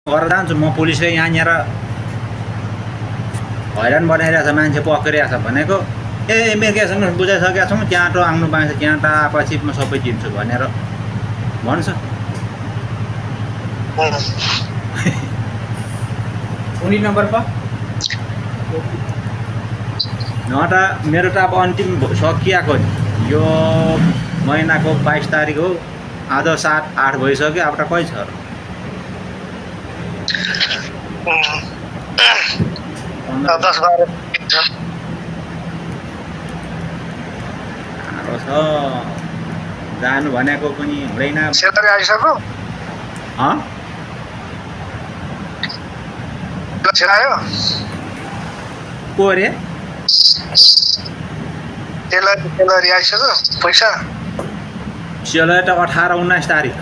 गरेर जान्छु म पुलिसले यहाँनिर हैरान बनाइरहेछ मान्छे पक्रिरहेछ भनेको इमिग्रेसन बुझाइसकेका छौँ त्यहाँ त आउनु पाएछ त्यहाँ त आएपछि म सबै दिन्छु भनेर भन्छ उनी नम्बर पा न त मेरो त अब अन्तिम सकिएको नि यो महिनाको 22 तारिक हो आज 7-8 भइसक्यो अब त कहीँ छ र 10-12 छ जानु भनेको पनि हुँदैन सेलरी आइसक्यो आयो को रे सेलरी आइसक्यो पैसा सेलरी त 18-19 तारिक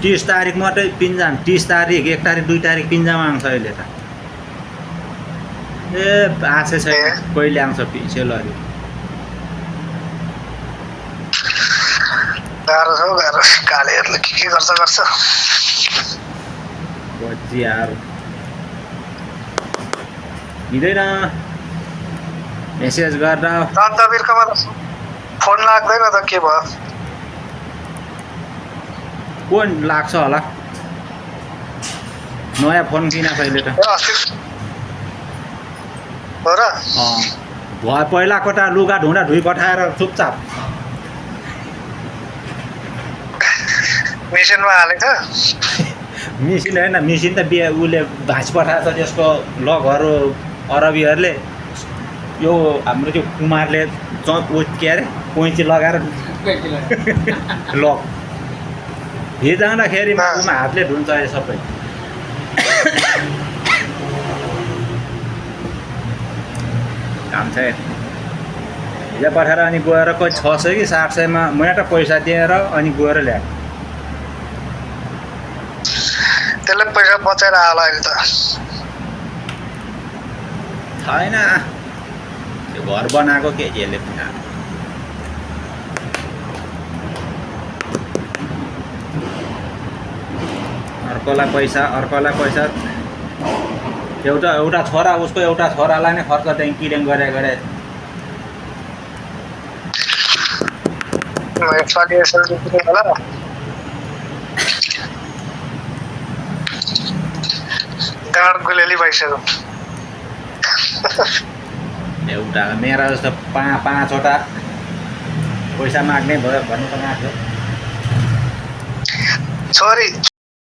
30 तारिक मात्रै पिन्जाम 30 तारिक 1 तारिक 2 तारिक पिन्जाम आउँछ अहिले त आशै छैन कहिले आउँछ सेलरी गाह्रो छ गाह्रो कालेहरूले के गर्छ बजियार हिँड्दैन मेसेज गर्दा तन्तवीरकोमा फोन लाग्दैन त के भयो कोन लाग्छ होला नयाँ फोन किनेको अहिले त हो र भयो पहिलाको त लुगा ढुँडा धुई पठाएर चुपचाप मेसिनमा हालेको मिसिन होइन मिसिन त उसले भाँच पठाएको छ त्यसको लगहरू अरबीहरूले यो हाम्रो त्यो कुमारले के अरे कोइची लगाएर लग हिँड्दाखेरि हातले धुन्छ यो सबै काम छ हिजो पठाएर अनि गएर कोही 600 कि 700मा मैले त पैसा दिएर अनि गएर ल्याएको त्यसले पैसा बचाएर आला अहिले त छैन त्यो घर बनाएको के यसले अर्कोलाई पैसा एउटा छोरा उसको एउटा छोरालाई नै खर्च ट्याङ्किरेङ गरे गाड गुलेली भइसक्यो एउटा मेरा जस्तो 5-5वटा पैसा माग्ने भयो भन्नु त माग्यो